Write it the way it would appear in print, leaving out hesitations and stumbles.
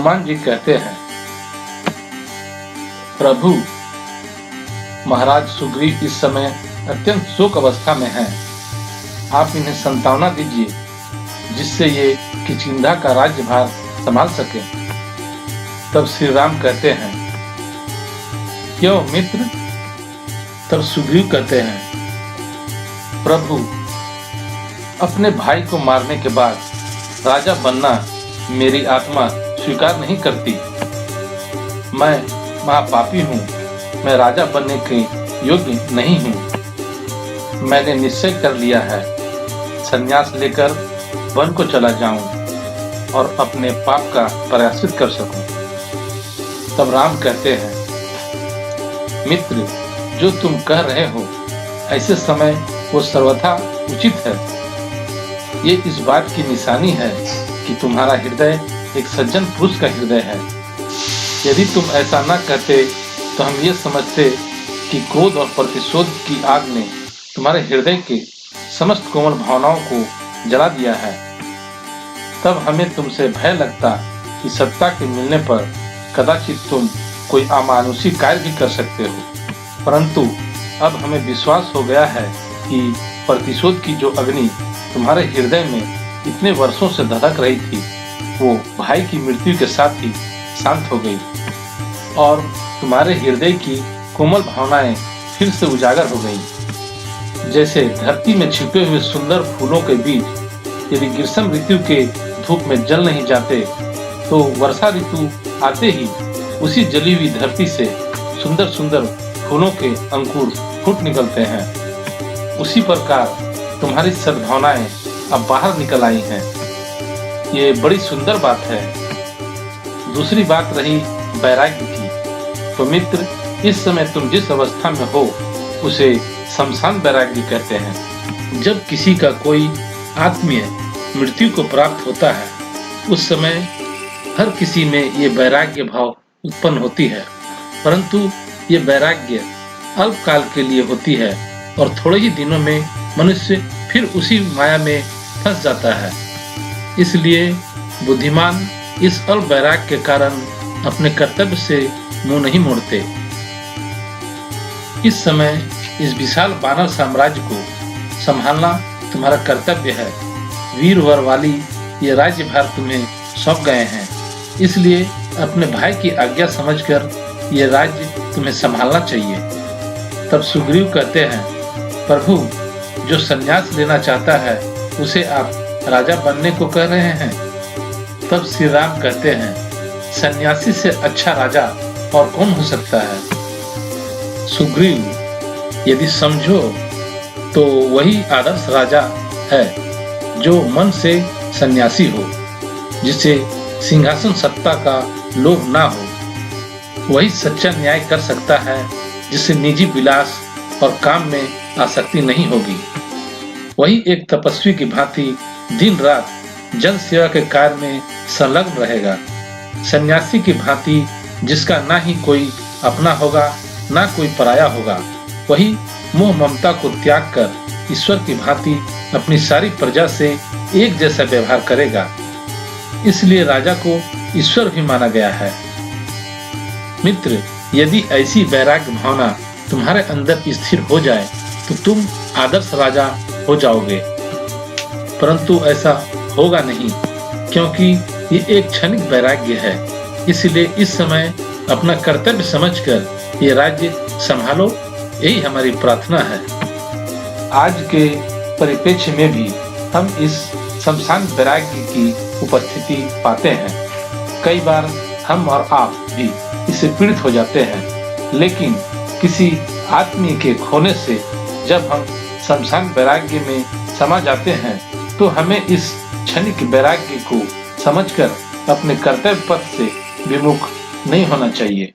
हनुमान जी कहते हैं, प्रभु महाराज सुग्रीव इस समय अत्यंत शोक अवस्था में हैं। आप इन्हें सांत्वना दीजिए जिससे ये किष्किंधा का राज्यभार संभाल सके। तब श्री राम कहते हैं, क्यों मित्र? तब सुग्रीव कहते हैं, प्रभु अपने भाई को मारने के बाद राजा बनना मेरी आत्मा स्वीकार नहीं करती। मैं महापापी हूँ, मैं राजा बनने के योग्य नहीं हूँ। मैंने निश्चय कर लिया है, संन्यास लेकर वन को चला जाऊं और अपने पाप का प्रायश्चित कर सकूं। तब राम कहते हैं, मित्र जो तुम कह रहे हो ऐसे समय वो सर्वथा उचित है। ये इस बात की निशानी है कि तुम्हारा हृदय एक सज्जन पुरुष का हृदय है। यदि तुम ऐसा न कहते तो हम ये समझते कि क्रोध और प्रतिशोध की आग ने तुम्हारे हृदय के समस्त कोमल भावनाओं को जला दिया है। तब हमें तुमसे भय लगता कि सत्ता के मिलने पर कदाचित तुम कोई अमानुषी कार्य भी कर सकते हो। परंतु अब हमें विश्वास हो गया है कि प्रतिशोध की जो अग्नि तुम्हारे हृदय में इतने वर्षों से धधक रही थी, वो भाई की मृत्यु के साथ ही शांत हो गई और तुम्हारे हृदय की कोमल भावनाएं फिर से उजागर हो गईं। जैसे धरती में छिपे हुए सुंदर फूलों के बीज यदि ग्रीष्म ऋतु के धूप में जल नहीं जाते तो वर्षा ऋतु आते ही उसी जली हुई धरती से सुंदर सुंदर फूलों के अंकुर फूट निकलते हैं। उसी प्रकार तुम्हारी सद्भावनाएं अब बाहर निकल आई हैं। ये बड़ी सुंदर बात है। दूसरी बात रही वैराग्य की, तो मित्र इस समय तुम जिस अवस्था में हो उसे शमशान वैराग्य कहते हैं। जब किसी का कोई आत्मीय मृत्यु को प्राप्त होता है उस समय हर किसी में ये वैराग्य भाव उत्पन्न होती है, परंतु ये वैराग्य अल्पकाल के लिए होती है और थोड़े ही दिनों में मनुष्य फिर उसी माया में फंस जाता है। इसलिए बुद्धिमान इस अल्प वैराग्य के कारण अपने कर्तव्य से मुंह नहीं मोड़ते। इस समय इस विशाल वानर साम्राज्य को संभालना तुम्हारा कर्तव्य है। वीर वर वाली ये राज्यभार तुम्हें सौंप गए हैं, इसलिए अपने भाई की आज्ञा समझकर ये राज्य तुम्हें संभालना चाहिए। तब सुग्रीव कहते हैं, प्रभु जो संन्यास लेना चाहता है उसे आप राजा बनने को कह रहे हैं। तब श्री राम कहते हैं, सन्यासी से अच्छा राजा और कौन हो सकता है। सुग्रीव यदि समझो तो वही आदर्श राजा है जो मन से सन्यासी हो, जिसे सिंहासन सत्ता का लोभ ना हो। वही सच्चा न्याय कर सकता है जिससे निजी विलास और काम में आसक्ति नहीं होगी। वही एक तपस्वी की भांति दिन रात जन सेवा के कार्य में संलग्न रहेगा। सन्यासी की भांति जिसका ना ही कोई अपना होगा ना कोई पराया होगा, वही मोह ममता को त्याग कर ईश्वर की भांति अपनी सारी प्रजा से एक जैसा व्यवहार करेगा। इसलिए राजा को ईश्वर भी माना गया है। मित्र यदि ऐसी वैराग्य भावना तुम्हारे अंदर स्थिर हो जाए तो तुम आदर्श राजा हो जाओगे, परंतु ऐसा होगा नहीं क्योंकि ये एक क्षणिक वैराग्य है। इसलिए इस समय अपना कर्तव्य समझकर ये राज्य संभालो, यही हमारी प्रार्थना है। आज के परिप्रेक्ष्य में भी हम इस शमशान वैराग्य की उपस्थिति पाते हैं। कई बार हम और आप भी इससे पीड़ित हो जाते हैं, लेकिन किसी आत्मीय के खोने से जब हम शमशान वैराग्य में समा जाते हैं तो हमें इस क्षणिक वैराग्य को समझकर अपने कर्तव्य पथ से विमुख नहीं होना चाहिए।